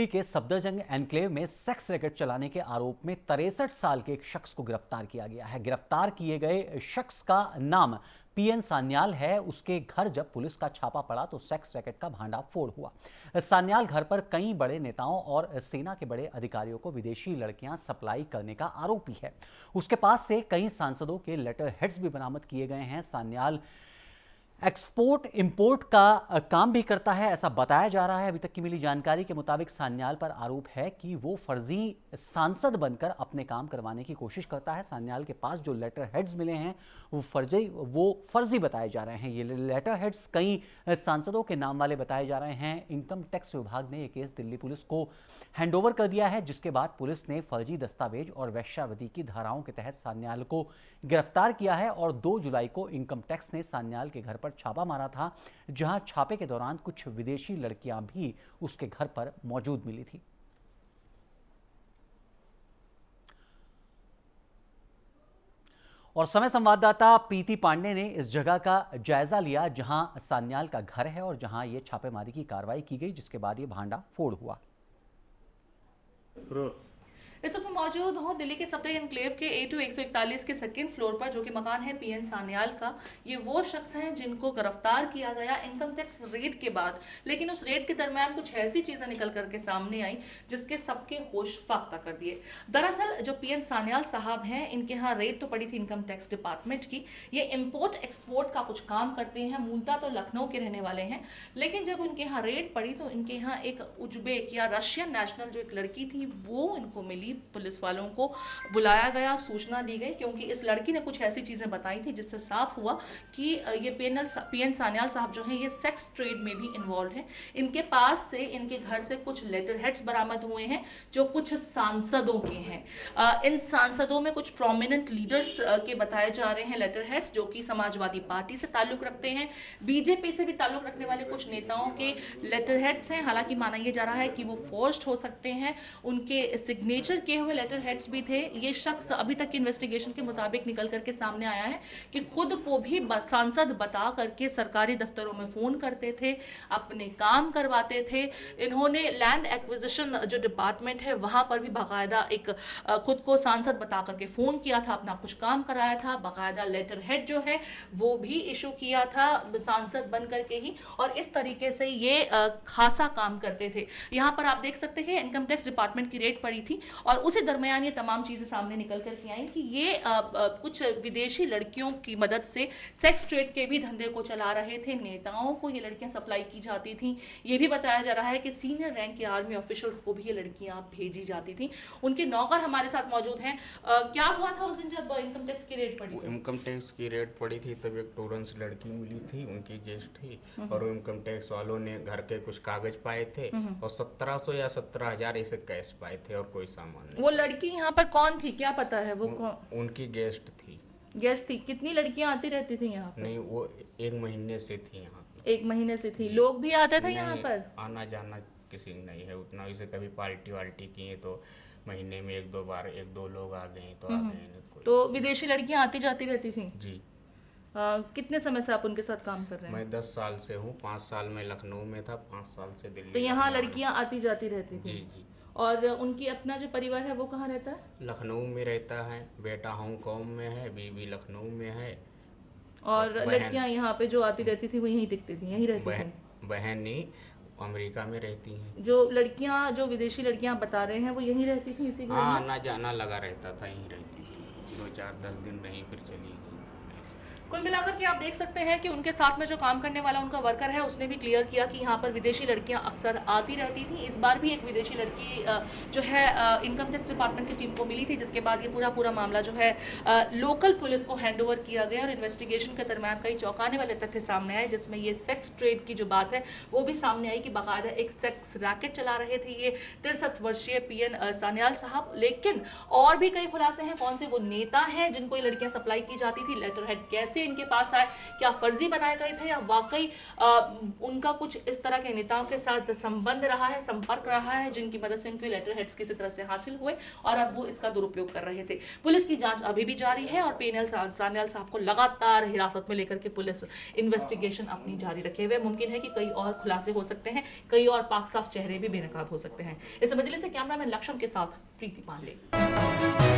दिल्ली के सफदरजंग एनक्लेव में sex racket चलाने के आरोप में 63 साल के एक शख्स को गिरफ्तार किया गया है। गिरफ्तार किए गए शख्स का नाम पीएन सान्याल है। उसके घर जब पुलिस का छापा पड़ा तो सेक्स रैकेट का भांडाफोड़ हुआ। सान्याल घर पर कई बड़े नेताओं और सेना के बड़े अधिकारियों को विदेशी लड़कियां सप्लाई करने का आरोपी है। उसके पास से कई सांसदों के लेटर हेड्स भी बरामद किए गए हैं। सान्याल एक्सपोर्ट इंपोर्ट का काम भी करता है, ऐसा बताया जा रहा है। अभी तक की मिली जानकारी के मुताबिक सान्याल पर आरोप है कि वो फर्जी सांसद बनकर अपने काम करवाने की कोशिश करता है। सान्याल के पास जो लेटर हेड्स मिले हैं वो फर्जी बताए जा रहे हैं। ये लेटर हेड्स कई सांसदों के नाम वाले बताए जा रहे हैं। इनकम टैक्स विभाग ने ये केस दिल्ली पुलिस को हैंडओवर कर दिया है, जिसके बाद पुलिस ने फर्जी दस्तावेज और वेश्यावृत्ति की धाराओं के तहत सान्याल को गिरफ्तार किया है। और 2 जुलाई को इनकम टैक्स ने सान्याल के घर पर छापा मारा था, जहां छापे के दौरान कुछ विदेशी लड़कियां भी उसके घर पर मौजूद मिली थी। और समय संवाददाता प्रीति पांडे ने इस जगह का जायजा लिया जहां सान्याल का घर है और जहां यह छापेमारी की कार्रवाई की गई, जिसके बाद यह भांडा फोड़ हुआ। इस वक्त मौजूद हूँ दिल्ली के सफदरजंग एनक्लेव के A2 141 के सेकंड फ्लोर पर, जो कि मकान है पीएन सान्याल का। ये वो शख्स हैं जिनको गिरफ्तार किया गया इनकम टैक्स रेड के बाद, लेकिन उस रेड के दरमियान कुछ ऐसी चीजें निकल करके सामने आई जिसके सबके होश फाख्ता कर दिए। दरअसल जो पीएन सान्याल साहब हैं, इनके यहाँ रेड तो पड़ी थी इनकम टैक्स डिपार्टमेंट की। ये इंपोर्ट एक्सपोर्ट का कुछ काम करते हैं, मूलतः तो लखनऊ के रहने वाले हैं। लेकिन जब इनके यहाँ रेड पड़ी तो इनके यहाँ एक उज्बेक या रशियन नेशनल जो एक लड़की थी वो इनको मिली। पुलिस वालों को बुलाया गया, सूचना दी गई, क्योंकि इस लड़की ने कुछ ऐसी चीजें बताई थी जिससे साफ हुआ कि ये पीएन सान्याल साहब जो हैं ये सेक्स ट्रेड में भी इन्वॉल्व हैं। इनके पास से, इनके घर से कुछ लेटर हेड्स बरामद हुए हैं जो कुछ सांसदों के हैं। इन सांसदों में कुछ प्रोमिनेंट लीडर्स के बताए जा रहे हैं लेटर हेड्स, जो कि समाजवादी पार्टी से ताल्लुक रखते हैं, बीजेपी से भी ताल्लुक रखने वाले कुछ नेताओं के लेटर हेड्स हैं। हालांकि माना यह जा रहा है कि वो फोर्ज्ड हो सकते हैं, उनके सिग्नेचर किए हुए लेटर हेड्स भी थे। ये शख्स अभी तक इन्वेस्टिगेशन के मुताबिक निकल करके सामने आया है कि खुद को भी सांसद बता करके सरकारी दफ्तरों में फोन करते थे, अपने काम करवाते थे। इन्होंने लैंड एक्विजिशन जो डिपार्टमेंट है वहां पर भी बाकायदा एक खुद को सांसद बता करके फोन किया था, अपना कुछ काम कराया था, बाकायदा लेटर हेड जो है वो भी इशू किया था सांसद बन करके ही। और इस तरीके से ये खासा काम करते थे। यहां पर आप देख सकते हैं इनकम टैक्स डिपार्टमेंट की रेड पड़ी थी और उसी दरमियान ये तमाम चीजें सामने निकल करके आई कि ये कुछ विदेशी लड़कियों की मदद से सेक्स ट्रेड के भी धंधे को चला रहे थे। नेताओं को ये लड़कियां सप्लाई की जाती थी। ये भी बताया जा रहा है कि सीनियर रैंक के आर्मी ऑफिशियल्स को भी ये लड़कियां भेजी जाती थी। उनके नौकर हमारे साथ मौजूद हैं। क्या हुआ था उस दिन जब इनकम टैक्स की रेड पड़ी? इनकम टैक्स की रेड पड़ी थी तब एक टोरेंस लड़की मिली थी, उनकी गेस्ट थी, और इनकम टैक्स वालों ने घर के कुछ कागज पाए थे और 1700 या 17,000 ऐसे कैश पाए थे और कोई सामान नहीं। वो लड़की यहाँ पर कौन थी, क्या पता है वो कौन? उनकी गेस्ट थी। गेस्ट थी? कितनी लड़कियां आती रहती थी यहाँ पर? नहीं, वो 1 महीने से थी यहाँ। 1 महीने से थी। लोग भी आते थे यहाँ पर? आना जाना किसी नहीं है उतना। इसे कभी पार्टी वार्टी किए तो महीने में 1-2 बार 1-2 लोग आ गए तो आ गए। तो विदेशी लड़कियां आती जाती रहती थी? जी। कितने समय से आप उनके साथ काम कर रहे हैं? मैं 10 साल से हूँ। 5 साल में लखनऊ में था, 5 साल से दिल्ली। तो यहाँ लड़कियां आती जाती रहती थी? जी जी। और उनकी अपना जो परिवार है वो कहाँ रहता है? लखनऊ में रहता है। बेटा हांगकांग में है, बीवी लखनऊ में है। और लड़कियां यहाँ पे जो आती रहती थी वो यहीं टिकती थी, यहीं रहती थी? बहन नहीं, अमेरिका में रहती हैं। जो लड़कियां, जो विदेशी लड़कियां बता रहे हैं वो यहीं रहती थी इसी घर में? आना जाना लगा रहता था, यहीं रहती थी। 2-4-10 दिन रही फिर चली गई। कुल मिलाकर के आप देख सकते हैं कि उनके साथ में जो काम करने वाला उनका वर्कर है उसने भी क्लियर किया कि यहाँ पर विदेशी लड़कियां अक्सर आती रहती थी। इस बार भी एक विदेशी लड़की जो है इनकम टैक्स डिपार्टमेंट की टीम को मिली थी, जिसके बाद ये पूरा मामला जो है लोकल पुलिस को हैंडओवर किया गया और इन्वेस्टिगेशन के दरमियान कई चौंकाने वाले तथ्य सामने आए, जिसमें ये सेक्स ट्रेड की जो बात है वो भी सामने आई कि बाकायदा एक सेक्स रैकेट चला रहे थे ये 63 वर्षीय पीएन सान्याल साहब। लेकिन और भी कई खुलासे हैं, कौन से वो नेता हैं जिनको ये लड़कियां सप्लाई की जाती थी, लेटर हेड कैसे लेटर इनके पास आए, क्या फर्जी बनाए गए थे या वाकई उनका कुछ इस तरह के नेताओं के साथ संबंध रहा है, संपर्क रहा है, जिनकी मदद से उनके लेटर हेड्स किसी तरह से हासिल हुए और अब वो इसका दुरुपयोग कर रहे थे। पुलिस की जांच अभी भी जारी है और पीएन सान्याल साहब को लगातार हिरासत में लेकर के पुलिस इन्वेस्टिगेशन अपनी जारी रखे हुए। मुमकिन है कि कई और खुलासे हो सकते हैं, कई और पाक साफ चेहरे भी बेनकाब हो सकते हैं। इस दिल्ली से कैमरामैन लक्ष्मण के साथ प्रीति पांडे।